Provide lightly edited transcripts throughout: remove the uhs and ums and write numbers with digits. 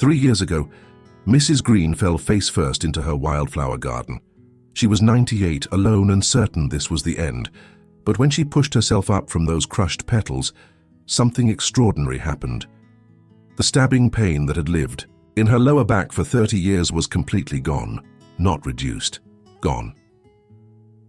3 years ago, Mrs. Green fell face first into her wildflower garden. She was 98, alone and certain this was the end. But when she pushed herself up from those crushed petals, something extraordinary happened. The stabbing pain that had lived in her lower back for 30 years was completely gone, not reduced, gone.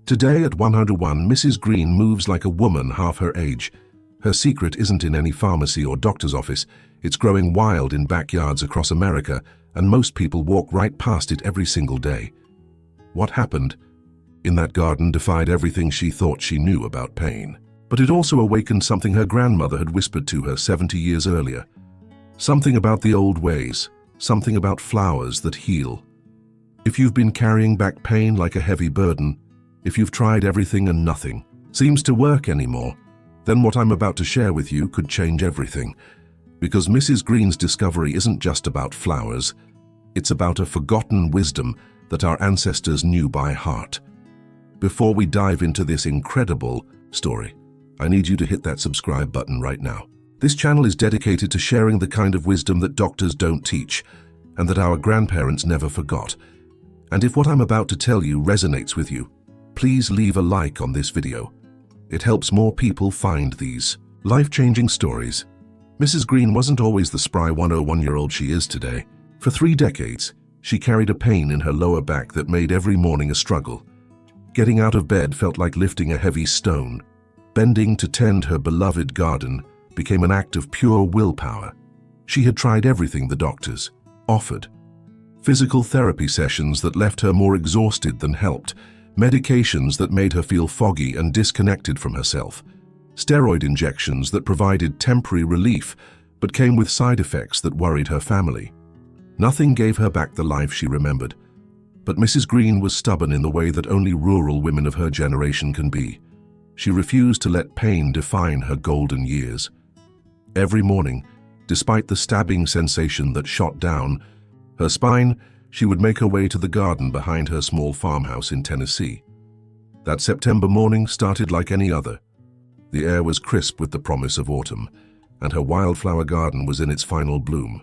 Today at 101, Mrs. Green moves like a woman half her age. Her secret isn't in any pharmacy or doctor's office. It's growing wild in backyards across America, and most people walk right past it every single day. What happened in that garden defied everything she thought she knew about pain. But it also awakened something her grandmother had whispered to her 70 years earlier. Something about the old ways, something about flowers that heal. If you've been carrying back pain like a heavy burden, if you've tried everything and nothing seems to work anymore, then what I'm about to share with you could change everything. Because Mrs. Green's discovery isn't just about flowers, it's about a forgotten wisdom that our ancestors knew by heart. Before we dive into this incredible story, I need you to hit that subscribe button right now. This channel is dedicated to sharing the kind of wisdom that doctors don't teach and that our grandparents never forgot. And if what I'm about to tell you resonates with you, please leave a like on this video. It helps more people find these life-changing stories. Mrs. Green wasn't always the spry 101-year-old she is today. For 3 decades, she carried a pain in her lower back that made every morning a struggle. Getting out of bed felt like lifting a heavy stone. Bending to tend her beloved garden became an act of pure willpower. She had tried everything the doctors offered. Physical therapy sessions that left her more exhausted than helped. Medications that made her feel foggy and disconnected from herself. Steroid injections that provided temporary relief but came with side effects that worried her family. Nothing gave her back the life she remembered. But Mrs. Green was stubborn in the way that only rural women of her generation can be. She refused to let pain define her golden years. Every morning, despite the stabbing sensation that shot down her spine, she would make her way to the garden behind her small farmhouse in Tennessee. That September morning started like any other. The air was crisp with the promise of autumn, and her wildflower garden was in its final bloom.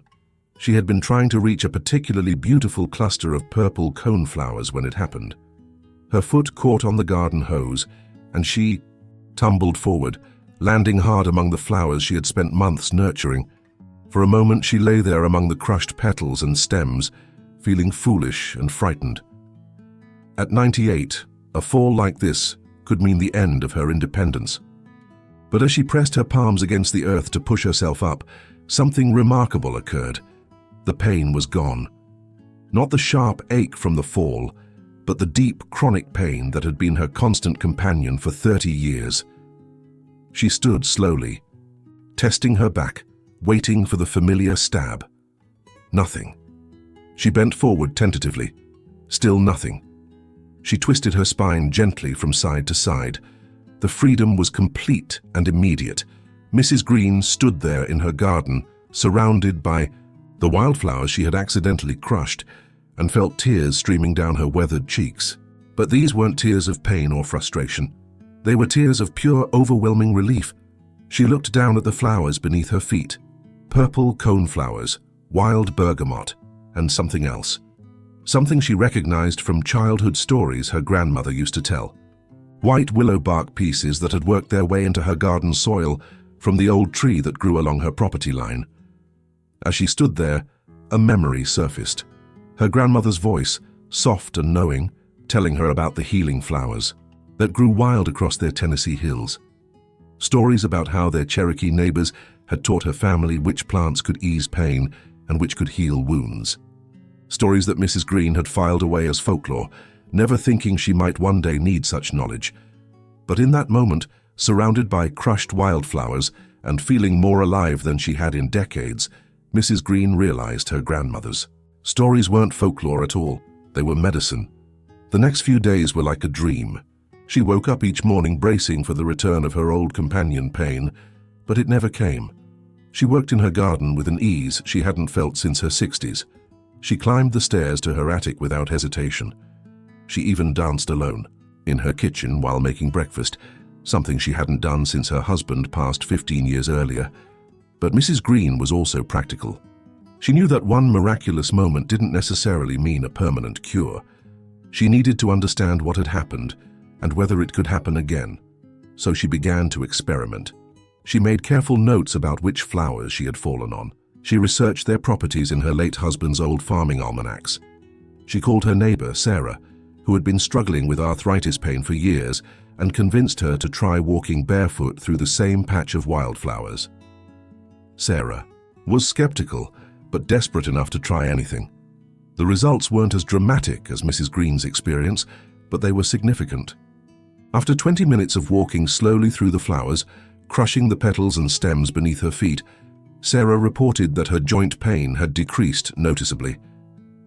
She had been trying to reach a particularly beautiful cluster of purple coneflowers when it happened. Her foot caught on the garden hose, and she tumbled forward, landing hard among the flowers she had spent months nurturing. For a moment she lay there among the crushed petals and stems, feeling foolish and frightened. At 98, a fall like this could mean the end of her independence. But as she pressed her palms against the earth to push herself up, something remarkable occurred. The pain was gone. Not the sharp ache from the fall, but the deep, chronic pain that had been her constant companion for 30 years. She stood slowly, testing her back, waiting for the familiar stab. Nothing. She bent forward tentatively. Still nothing. She twisted her spine gently from side to side. The freedom was complete and immediate. Mrs. Green stood there in her garden, surrounded by the wildflowers she had accidentally crushed, and felt tears streaming down her weathered cheeks. But these weren't tears of pain or frustration. They were tears of pure, overwhelming relief. She looked down at the flowers beneath her feet. Purple coneflowers, wild bergamot, and something else. Something she recognized from childhood stories her grandmother used to tell. White willow bark pieces that had worked their way into her garden soil from the old tree that grew along her property line. As she stood there, a memory surfaced. Her grandmother's voice, soft and knowing, telling her about the healing flowers that grew wild across their Tennessee hills. Stories about how their Cherokee neighbors had taught her family which plants could ease pain and which could heal wounds. Stories that Mrs. Green had filed away as folklore, never thinking she might one day need such knowledge. But in that moment, surrounded by crushed wildflowers and feeling more alive than she had in decades, Mrs. Green realized her grandmother's stories weren't folklore at all. They were medicine. The next few days were like a dream. She woke up each morning bracing for the return of her old companion pain, but it never came. She worked in her garden with an ease she hadn't felt since her 60s. She climbed the stairs to her attic without hesitation. She even danced alone, in her kitchen while making breakfast, something she hadn't done since her husband passed 15 years earlier. But Mrs. Green was also practical. She knew that one miraculous moment didn't necessarily mean a permanent cure. She needed to understand what had happened and whether it could happen again. So she began to experiment. She made careful notes about which flowers she had fallen on. She researched their properties in her late husband's old farming almanacs. She called her neighbor, Sarah, who had been struggling with arthritis pain for years, and convinced her to try walking barefoot through the same patch of wildflowers. Sarah was skeptical, but desperate enough to try anything. The results weren't as dramatic as Mrs. Green's experience, but they were significant. After 20 minutes of walking slowly through the flowers, crushing the petals and stems beneath her feet, Sarah reported that her joint pain had decreased noticeably.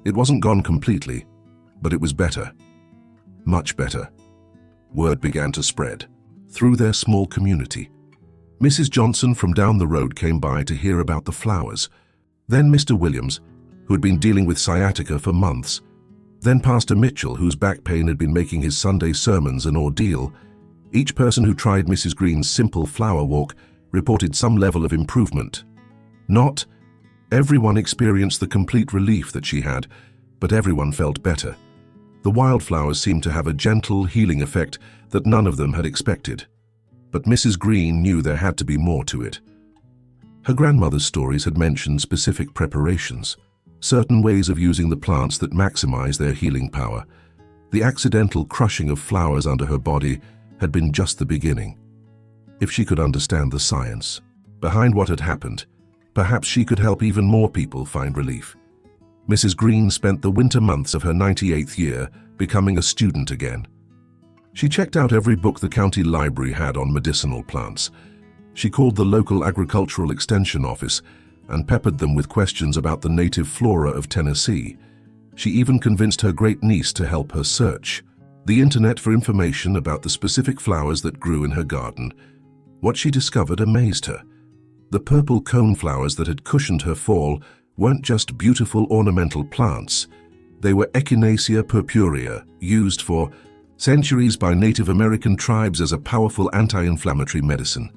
It wasn't gone completely, but it was better. Much better. Word began to spread through their small community. Mrs. Johnson from down the road came by to hear about the flowers. Then Mr. Williams, who had been dealing with sciatica for months. Then Pastor Mitchell, whose back pain had been making his Sunday sermons an ordeal. Each person who tried Mrs. Green's simple flower walk reported some level of improvement. Not everyone experienced the complete relief that she had, but everyone felt better. The wildflowers seemed to have a gentle, healing effect that none of them had expected. But Mrs. Green knew there had to be more to it. Her grandmother's stories had mentioned specific preparations, certain ways of using the plants that maximize their healing power. The accidental crushing of flowers under her body had been just the beginning. If she could understand the science behind what had happened, perhaps she could help even more people find relief. Mrs. Green spent the winter months of her 98th year becoming a student again. She checked out every book the county library had on medicinal plants. She called the local agricultural extension office and peppered them with questions about the native flora of Tennessee. She even convinced her great-niece to help her search the internet for information about the specific flowers that grew in her garden. What she discovered amazed her. The purple coneflowers that had cushioned her fall weren't just beautiful ornamental plants. They were Echinacea purpurea, used for centuries by Native American tribes as a powerful anti-inflammatory medicine.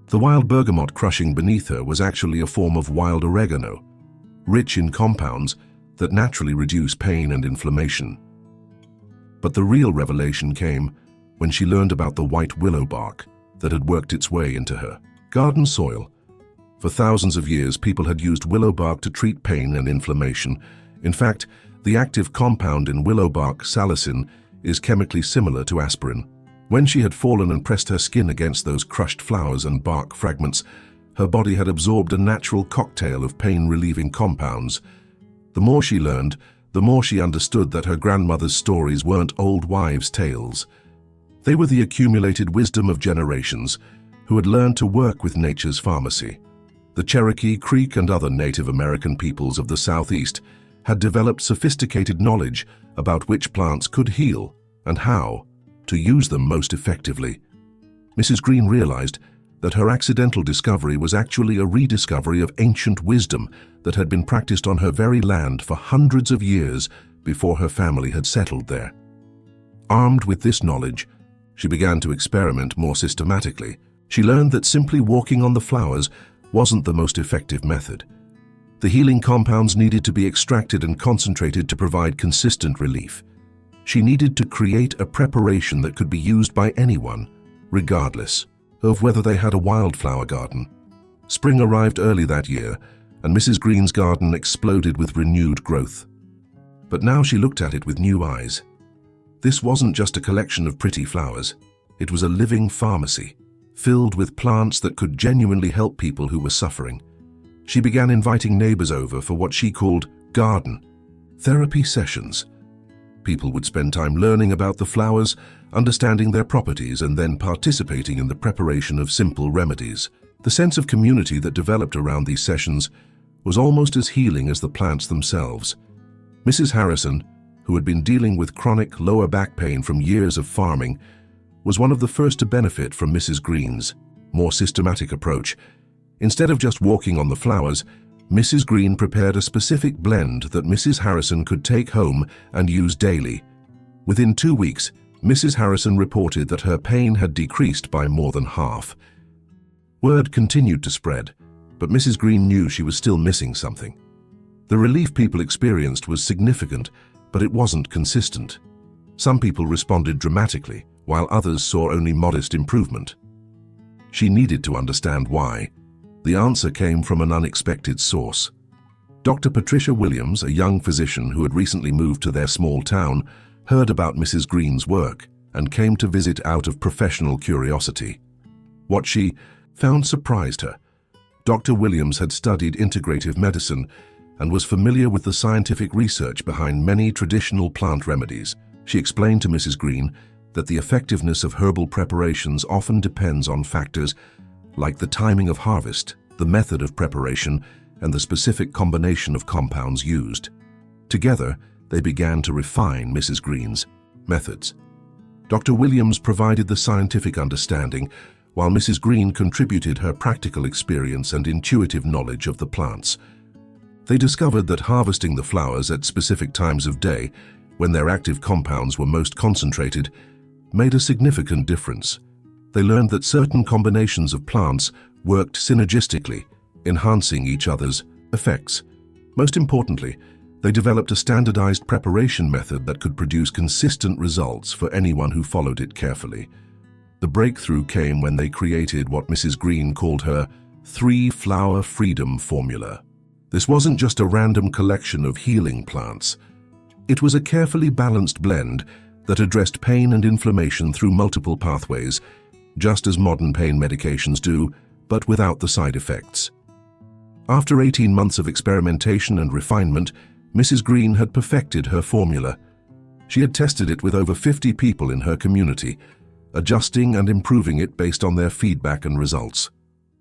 The wild bergamot crushing beneath her was actually a form of wild oregano, rich in compounds that naturally reduce pain and inflammation. But the real revelation came when she learned about the white willow bark that had worked its way into her garden soil. For thousands of years, people had used willow bark to treat pain and inflammation. In fact, the active compound in willow bark, salicin, is chemically similar to aspirin. When she had fallen and pressed her skin against those crushed flowers and bark fragments, her body had absorbed a natural cocktail of pain-relieving compounds. The more she learned, the more she understood that her grandmother's stories weren't old wives' tales. They were the accumulated wisdom of generations who had learned to work with nature's pharmacy. The Cherokee, Creek, and other Native American peoples of the Southeast had developed sophisticated knowledge about which plants could heal and how to use them most effectively. Mrs. Green realized that her accidental discovery was actually a rediscovery of ancient wisdom that had been practiced on her very land for hundreds of years before her family had settled there. Armed with this knowledge, she began to experiment more systematically. She learned that simply walking on the flowers wasn't the most effective method. The healing compounds needed to be extracted and concentrated to provide consistent relief. She needed to create a preparation that could be used by anyone, regardless of whether they had a wildflower garden. Spring arrived early that year, and Mrs. Green's garden exploded with renewed growth. But now she looked at it with new eyes. This wasn't just a collection of pretty flowers. It was a living pharmacy, filled with plants that could genuinely help people who were suffering. She began inviting neighbors over for what she called garden therapy sessions. People would spend time learning about the flowers, understanding their properties, and then participating in the preparation of simple remedies. The sense of community that developed around these sessions was almost as healing as the plants themselves. Mrs. Harrison, who had been dealing with chronic lower back pain from years of farming, was one of the first to benefit from Mrs. Green's more systematic approach. Instead of just walking on the flowers, Mrs. Green prepared a specific blend that Mrs. Harrison could take home and use daily. Within 2 weeks, Mrs. Harrison reported that her pain had decreased by more than half. Word continued to spread, but Mrs. Green knew she was still missing something. The relief people experienced was significant, but it wasn't consistent. Some people responded dramatically, while others saw only modest improvement. She needed to understand why. The answer came from an unexpected source. Dr. Patricia Williams, a young physician who had recently moved to their small town, heard about Mrs. Green's work and came to visit out of professional curiosity. What she found surprised her. Dr. Williams had studied integrative medicine and was familiar with the scientific research behind many traditional plant remedies. She explained to Mrs. Green that the effectiveness of herbal preparations often depends on factors like the timing of harvest, the method of preparation, and the specific combination of compounds used. Together, they began to refine Mrs. Green's methods. Dr. Williams provided the scientific understanding, while Mrs. Green contributed her practical experience and intuitive knowledge of the plants. They discovered that harvesting the flowers at specific times of day, when their active compounds were most concentrated, made a significant difference. They learned that certain combinations of plants worked synergistically, enhancing each other's effects. Most importantly, they developed a standardized preparation method that could produce consistent results for anyone who followed it carefully. The breakthrough came when they created what Mrs. Green called her 3-flower freedom formula. This wasn't just a random collection of healing plants. It was a carefully balanced blend that addressed pain and inflammation through multiple pathways, just as modern pain medications do, but without the side effects. After 18 months of experimentation and refinement, Mrs. Green had perfected her formula. She had tested it with over 50 people in her community, adjusting and improving it based on their feedback and results.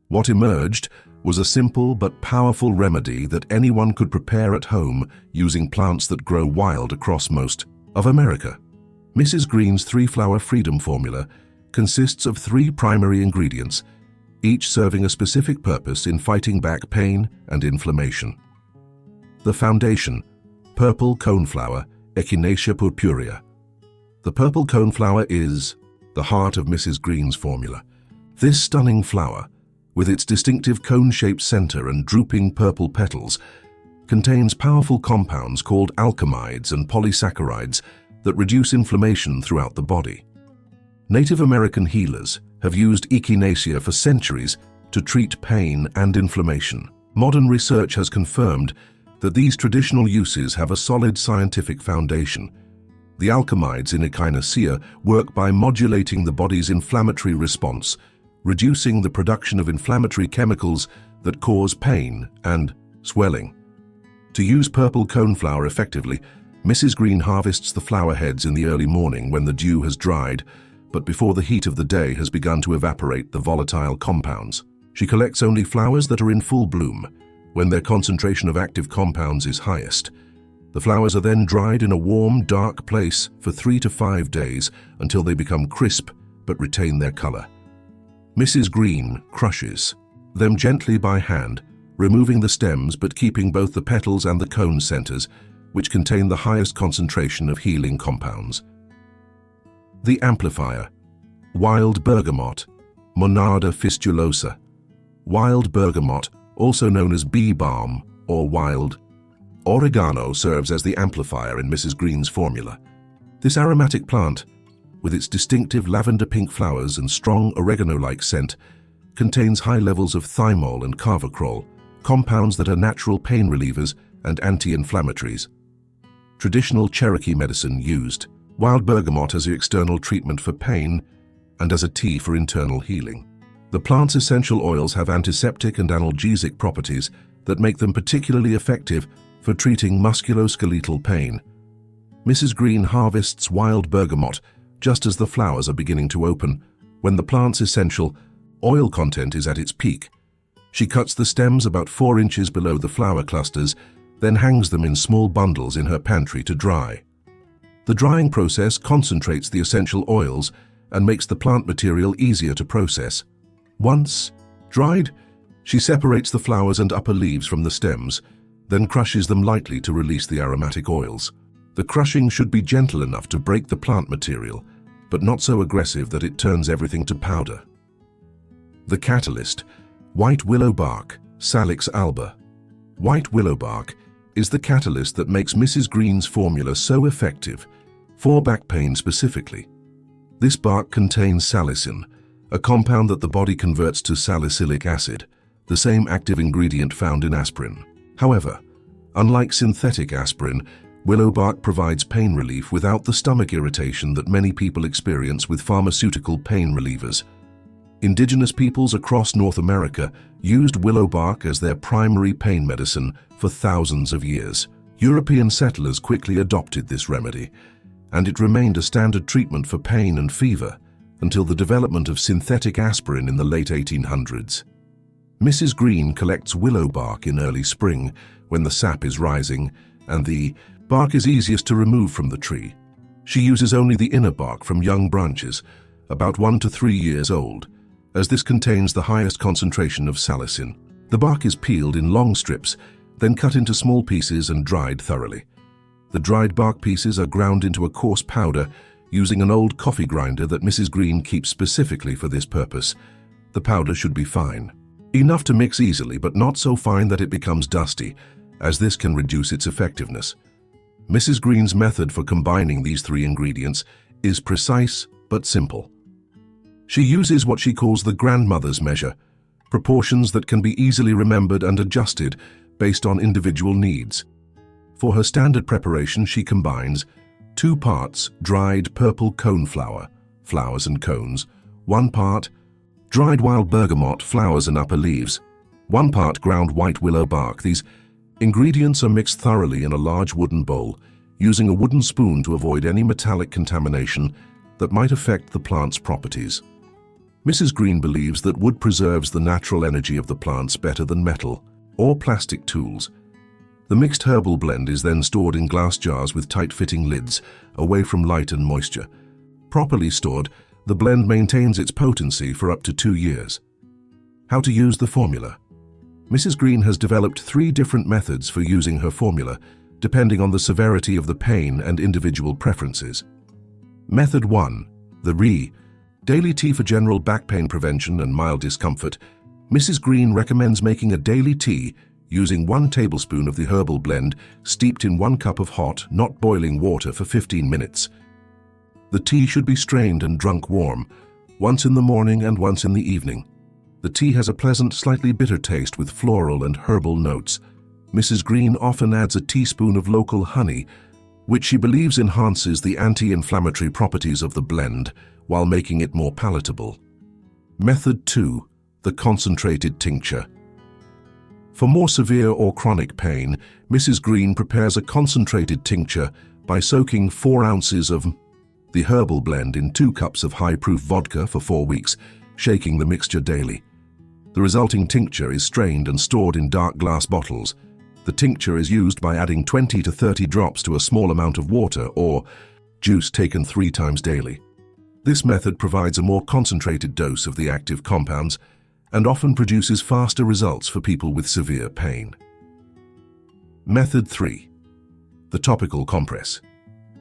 What emerged was a simple but powerful remedy that anyone could prepare at home using plants that grow wild across most of America. Mrs. Green's 3-flower freedom formula consists of 3 primary ingredients, each serving a specific purpose in fighting back pain and inflammation. The foundation, purple coneflower, Echinacea purpurea. The purple coneflower is the heart of Mrs. Green's formula. This stunning flower, with its distinctive cone-shaped center and drooping purple petals, contains powerful compounds called alkamides and polysaccharides that reduce inflammation throughout the body. Native American healers have used Echinacea for centuries to treat pain and inflammation. Modern research has confirmed that these traditional uses have a solid scientific foundation. The alkamides in Echinacea work by modulating the body's inflammatory response, reducing the production of inflammatory chemicals that cause pain and swelling. To use purple coneflower effectively, Mrs. Green harvests the flower heads in the early morning when the dew has dried, but before the heat of the day has begun to evaporate the volatile compounds. She collects only flowers that are in full bloom, when their concentration of active compounds is highest. The flowers are then dried in a warm, dark place for 3 to 5 days until they become crisp but retain their color. Mrs. Green crushes them gently by hand, removing the stems but keeping both the petals and the cone centers, which contain the highest concentration of healing compounds. The amplifier, wild bergamot, Monarda fistulosa. Wild bergamot, also known as bee balm or wild oregano, serves as the amplifier in Mrs. Green's formula. This aromatic plant, with its distinctive lavender-pink flowers and strong oregano-like scent, contains high levels of thymol and carvacrol, compounds that are natural pain relievers and anti-inflammatories. Traditional Cherokee medicine used wild bergamot as the external treatment for pain and as a tea for internal healing. The plant's essential oils have antiseptic and analgesic properties that make them particularly effective for treating musculoskeletal pain. Mrs. Green harvests wild bergamot just as the flowers are beginning to open, when the plant's essential oil content is at its peak. She cuts the stems about 4 inches below the flower clusters, then hangs them in small bundles in her pantry to dry. The drying process concentrates the essential oils and makes the plant material easier to process. Once dried, she separates the flowers and upper leaves from the stems, then crushes them lightly to release the aromatic oils. The crushing should be gentle enough to break the plant material, but not so aggressive that it turns everything to powder. The catalyst, white willow bark, Salix alba. White willow bark is the catalyst that makes Mrs. Green's formula so effective for back pain specifically. This bark contains salicin, a compound that the body converts to salicylic acid, the same active ingredient found in aspirin. However, unlike synthetic aspirin, willow bark provides pain relief without the stomach irritation that many people experience with pharmaceutical pain relievers. Indigenous peoples across North America used willow bark as their primary pain medicine for thousands of years. European settlers quickly adopted this remedy, and it remained a standard treatment for pain and fever until the development of synthetic aspirin in the late 1800s. Mrs. Green collects willow bark in early spring when the sap is rising and the bark is easiest to remove from the tree. She uses only the inner bark from young branches, about 1 to 3 years old, as this contains the highest concentration of salicin. The bark is peeled in long strips, then cut into small pieces and dried thoroughly. The dried bark pieces are ground into a coarse powder using an old coffee grinder that Mrs. Green keeps specifically for this purpose. The powder should be fine, enough to mix easily, but not so fine that it becomes dusty, as this can reduce its effectiveness. Mrs. Green's method for combining these 3 ingredients is precise but simple. She uses what she calls the grandmother's measure, proportions that can be easily remembered and adjusted based on individual needs. For her standard preparation, she combines 2 parts dried purple coneflower, flowers and cones, 1 part dried wild bergamot, flowers and upper leaves, 1 part ground white willow bark. These ingredients are mixed thoroughly in a large wooden bowl, using a wooden spoon to avoid any metallic contamination that might affect the plant's properties. Mrs. Green believes that wood preserves the natural energy of the plants better than metal or plastic tools. The mixed herbal blend is then stored in glass jars with tight-fitting lids, away from light and moisture. Properly stored, the blend maintains its potency for up to 2 years. How to use the formula? Mrs. Green has developed 3 different methods for using her formula, depending on the severity of the pain and individual preferences. Method 1. The daily tea for general back pain prevention and mild discomfort. Mrs. Green recommends making a daily tea using 1 tablespoon of the herbal blend steeped in 1 cup of hot, not boiling water for 15 minutes. The tea should be strained and drunk warm, once in the morning and once in the evening. The tea has a pleasant, slightly bitter taste with floral and herbal notes. Mrs. Green often adds a teaspoon of local honey, which she believes enhances the anti-inflammatory properties of the blend while making it more palatable. Method 2. The concentrated tincture. For more severe or chronic pain, Mrs. Green prepares a concentrated tincture by soaking 4 ounces of the herbal blend in 2 cups of high-proof vodka for 4 weeks, shaking the mixture daily. The resulting tincture is strained and stored in dark glass bottles. The tincture is used by adding 20 to 30 drops to a small amount of water or juice taken 3 times daily. This method provides a more concentrated dose of the active compounds and often produces faster results for people with severe pain. Method 3. The topical compress.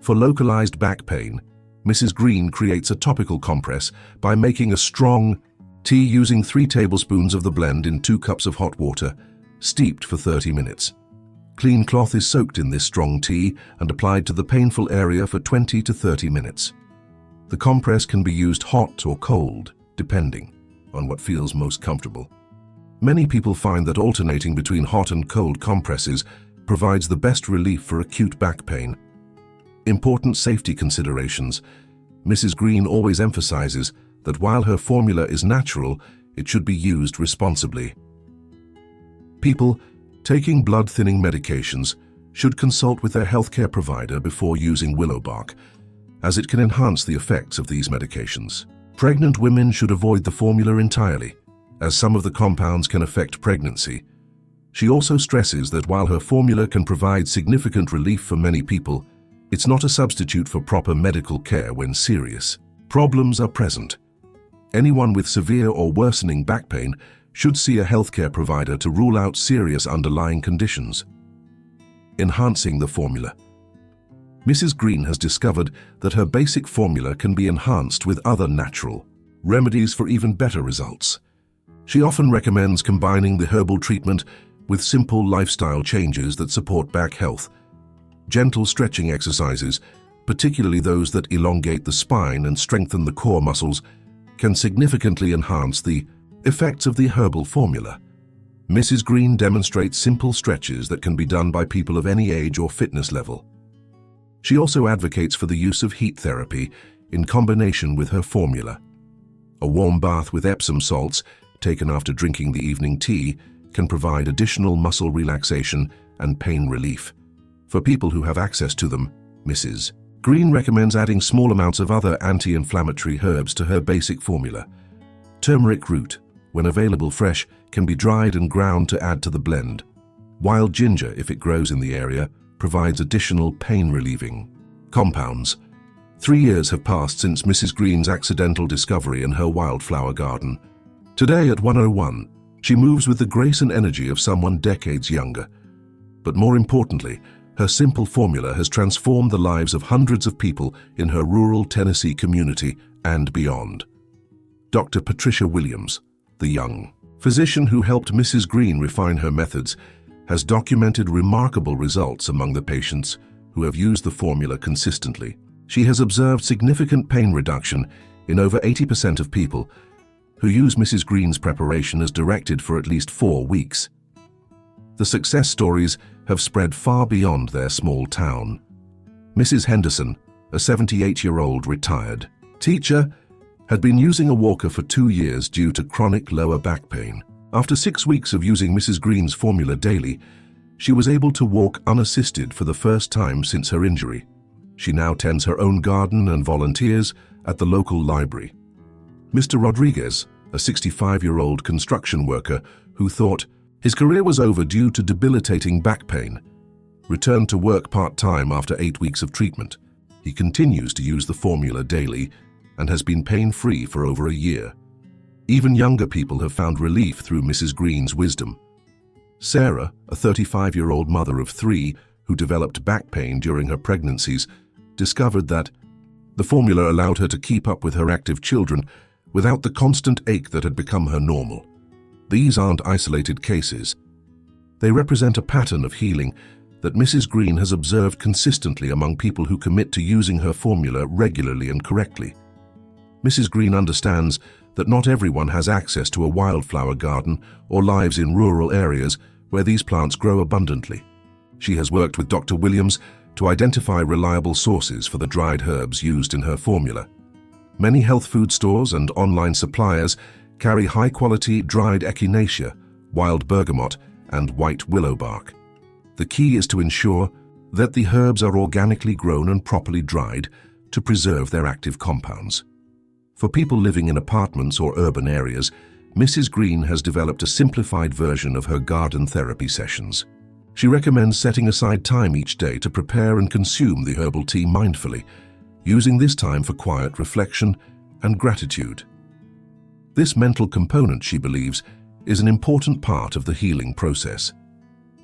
For localized back pain, Mrs. Green creates a topical compress by making a strong tea using 3 tablespoons of the blend in 2 cups of hot water, steeped for 30 minutes. Clean cloth is soaked in this strong tea and applied to the painful area for 20 to 30 minutes. The compress can be used hot or cold, depending on what feels most comfortable. Many people find that alternating between hot and cold compresses provides the best relief for acute back pain. Important safety considerations. Mrs. Green always emphasizes that while her formula is natural, it should be used responsibly. People taking blood-thinning medications should consult with their healthcare provider before using willow bark, as it can enhance the effects of these medications. Pregnant women should avoid the formula entirely, as some of the compounds can affect pregnancy. She also stresses that while her formula can provide significant relief for many people, it's not a substitute for proper medical care when serious problems are present. Anyone with severe or worsening back pain should see a healthcare provider to rule out serious underlying conditions. Enhancing the formula. Mrs. Green has discovered that her basic formula can be enhanced with other natural remedies for even better results. She often recommends combining the herbal treatment with simple lifestyle changes that support back health. Gentle stretching exercises, particularly those that elongate the spine and strengthen the core muscles, can significantly enhance the effects of the herbal formula. Mrs. Green demonstrates simple stretches that can be done by people of any age or fitness level. She also advocates for the use of heat therapy in combination with her formula. A warm bath with Epsom salts, taken after drinking the evening tea, can provide additional muscle relaxation and pain relief. For people who have access to them, Mrs. Green recommends adding small amounts of other anti-inflammatory herbs to her basic formula. Turmeric root, when available fresh, can be dried and ground to add to the blend. Wild ginger, if it grows in the area, provides additional pain-relieving compounds. 3 years have passed since Mrs. Green's accidental discovery in her wildflower garden. Today at 101, she moves with the grace and energy of someone decades younger. But more importantly, her simple formula has transformed the lives of hundreds of people in her rural Tennessee community and beyond. Dr. Patricia Williams, the young physician who helped Mrs. Green refine her methods, has documented remarkable results among the patients who have used the formula consistently. She has observed significant pain reduction in over 80% of people who use Mrs. Green's preparation as directed for at least 4 weeks. The success stories have spread far beyond their small town. Mrs. Henderson, a 78-year-old retired teacher, had been using a walker for 2 years due to chronic lower back pain. After 6 weeks of using Mrs. Green's formula daily, she was able to walk unassisted for the first time since her injury. She now tends her own garden and volunteers at the local library. Mr. Rodriguez, a 65-year-old construction worker who thought his career was over due to debilitating back pain, returned to work part-time after 8 weeks of treatment. He continues to use the formula daily and has been pain-free for over a year. Even younger people have found relief through Mrs. Green's wisdom. Sarah, a 35-year-old mother of 3 who developed back pain during her pregnancies, discovered that the formula allowed her to keep up with her active children without the constant ache that had become her normal. These aren't isolated cases. They represent a pattern of healing that Mrs. Green has observed consistently among people who commit to using her formula regularly and correctly. Mrs. Green understands that not everyone has access to a wildflower garden or lives in rural areas where these plants grow abundantly. She has worked with Dr. Williams to identify reliable sources for the dried herbs used in her formula. Many health food stores and online suppliers carry high-quality dried echinacea, wild bergamot, and white willow bark. The key is to ensure that the herbs are organically grown and properly dried to preserve their active compounds. For people living in apartments or urban areas, Mrs. Green has developed a simplified version of her garden therapy sessions. She recommends setting aside time each day to prepare and consume the herbal tea mindfully, using this time for quiet reflection and gratitude. This mental component, she believes, is an important part of the healing process.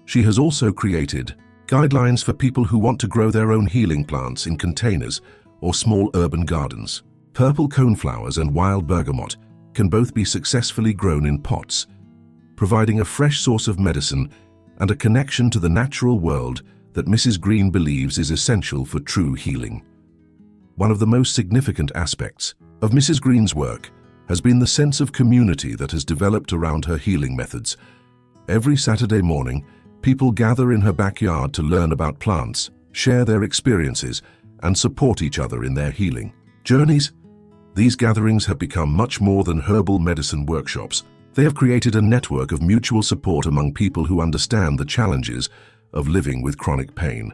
She has also created guidelines for people who want to grow their own healing plants in containers or small urban gardens. Purple coneflowers and wild bergamot can both be successfully grown in pots, providing a fresh source of medicine and a connection to the natural world that Mrs. Green believes is essential for true healing. One of the most significant aspects of Mrs. Green's work has been the sense of community that has developed around her healing methods. Every Saturday morning, people gather in her backyard to learn about plants, share their experiences, and support each other in their healing journeys. These gatherings have become much more than herbal medicine workshops. They have created a network of mutual support among people who understand the challenges of living with chronic pain.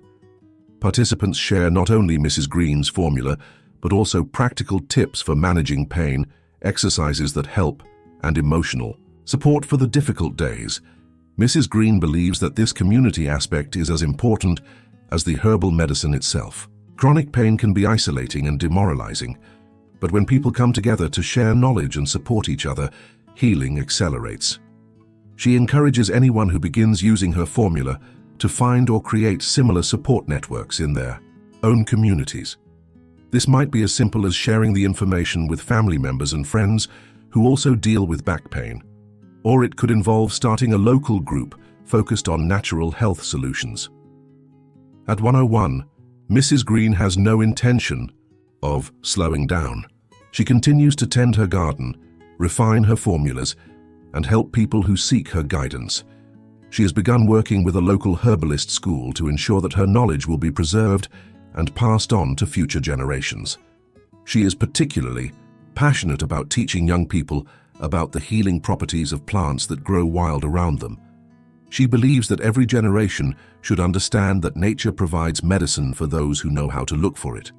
Participants share not only Mrs. Green's formula, but also practical tips for managing pain, exercises that help, and emotional support for the difficult days. Mrs. Green believes that this community aspect is as important as the herbal medicine itself. Chronic pain can be isolating and demoralizing, but when people come together to share knowledge and support each other, healing accelerates. She encourages anyone who begins using her formula to find or create similar support networks in their own communities. This might be as simple as sharing the information with family members and friends who also deal with back pain, or it could involve starting a local group focused on natural health solutions. At 101, Mrs. Green has no intention of slowing down. She continues to tend her garden, refine her formulas, and help people who seek her guidance. She has begun working with a local herbalist school to ensure that her knowledge will be preserved and passed on to future generations. She is particularly passionate about teaching young people about the healing properties of plants that grow wild around them. She believes that every generation should understand that nature provides medicine for those who know how to look for it.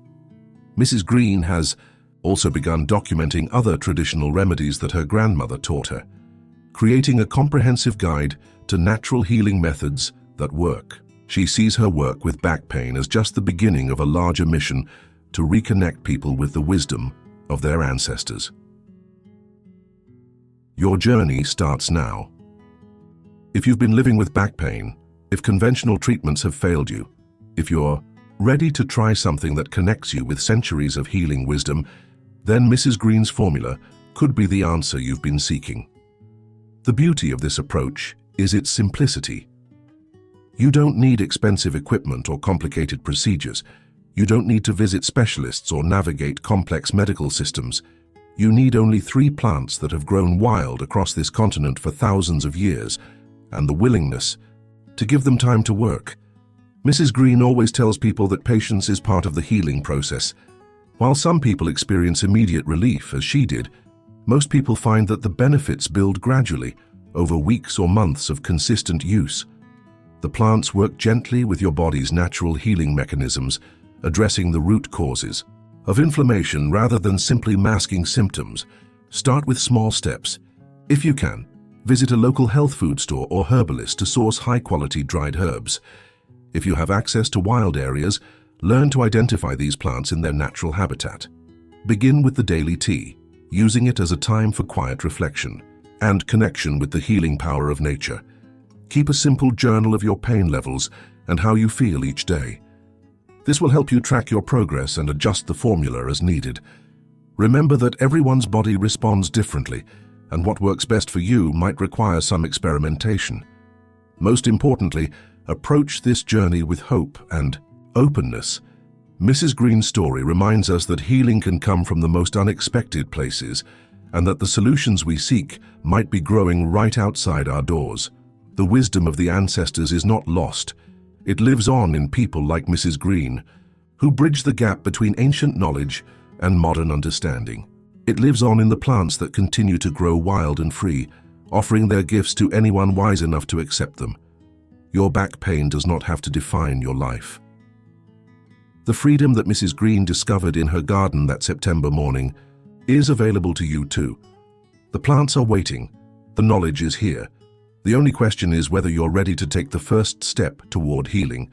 Mrs. Green has also begun documenting other traditional remedies that her grandmother taught her, creating a comprehensive guide to natural healing methods that work. She sees her work with back pain as just the beginning of a larger mission to reconnect people with the wisdom of their ancestors. Your journey starts now. If you've been living with back pain, if conventional treatments have failed you, if you're ready to try something that connects you with centuries of healing wisdom, then Mrs. Green's formula could be the answer you've been seeking. The beauty of this approach is its simplicity. You don't need expensive equipment or complicated procedures. You don't need to visit specialists or navigate complex medical systems. You need only 3 plants that have grown wild across this continent for thousands of years, and the willingness to give them time to work. Mrs. Green always tells people that patience is part of the healing process. While some people experience immediate relief, as she did, most people find that the benefits build gradually over weeks or months of consistent use. The plants work gently with your body's natural healing mechanisms, addressing the root causes of inflammation rather than simply masking symptoms. Start with small steps. If you can, visit a local health food store or herbalist to source high-quality dried herbs. If you have access to wild areas, learn to identify these plants in their natural habitat. Begin with the daily tea, using it as a time for quiet reflection and connection with the healing power of nature. Keep a simple journal of your pain levels and how you feel each day. This will help you track your progress and adjust the formula as needed. Remember that everyone's body responds differently, and what works best for you might require some experimentation. Most importantly, approach this journey with hope and openness. Mrs. Green's story reminds us that healing can come from the most unexpected places, and that the solutions we seek might be growing right outside our doors. The wisdom of the ancestors is not lost. It lives on in people like Mrs. Green, who bridge the gap between ancient knowledge and modern understanding. It lives on in the plants that continue to grow wild and free, offering their gifts to anyone wise enough to accept them. Your back pain does not have to define your life. The freedom that Mrs. Green discovered in her garden that September morning is available to you too. The plants are waiting. The knowledge is here. The only question is whether you're ready to take the first step toward healing.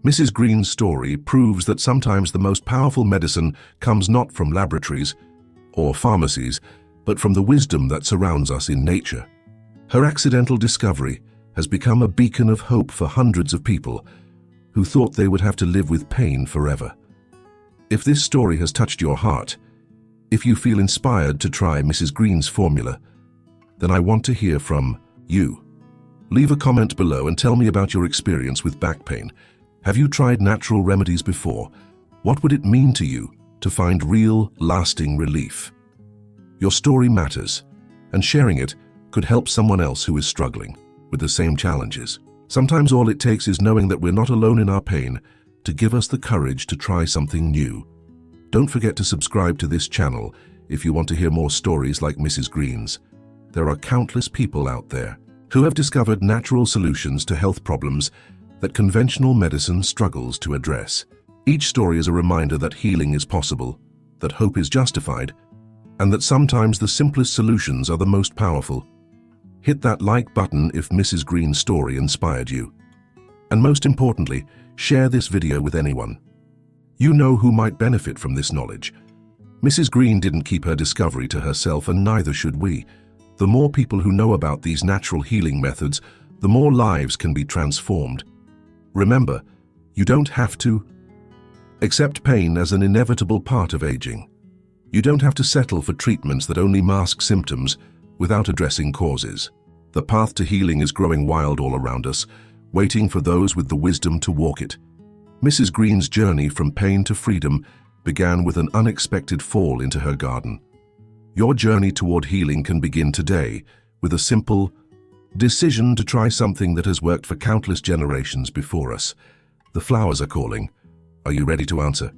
Mrs. Green's story proves that sometimes the most powerful medicine comes not from laboratories or pharmacies, but from the wisdom that surrounds us in nature. Her accidental discovery has become a beacon of hope for hundreds of people who thought they would have to live with pain forever. If this story has touched your heart, if you feel inspired to try Mrs. Green's formula, then I want to hear from you. Leave a comment below and tell me about your experience with back pain. Have you tried natural remedies before? What would it mean to you to find real, lasting relief? Your story matters, and sharing it could help someone else who is struggling with the same challenges. Sometimes all it takes is knowing that we're not alone in our pain to give us the courage to try something new. Don't forget to subscribe to this channel if you want to hear more stories like Mrs. Green's. There are countless people out there who have discovered natural solutions to health problems that conventional medicine struggles to address. Each story is a reminder that healing is possible, that hope is justified, and that sometimes the simplest solutions are the most powerful. Hit that like button if Mrs. Green's story inspired you. And most importantly, share this video with anyone you know who might benefit from this knowledge. Mrs. Green didn't keep her discovery to herself, and neither should we. The more people who know about these natural healing methods, the more lives can be transformed. Remember, you don't have to accept pain as an inevitable part of aging. You don't have to settle for treatments that only mask symptoms without addressing causes. The path to healing is growing wild all around us, waiting for those with the wisdom to walk it. Mrs. Green's journey from pain to freedom began with an unexpected fall into her garden. Your journey toward healing can begin today with a simple decision to try something that has worked for countless generations before us. The flowers are calling. Are you ready to answer?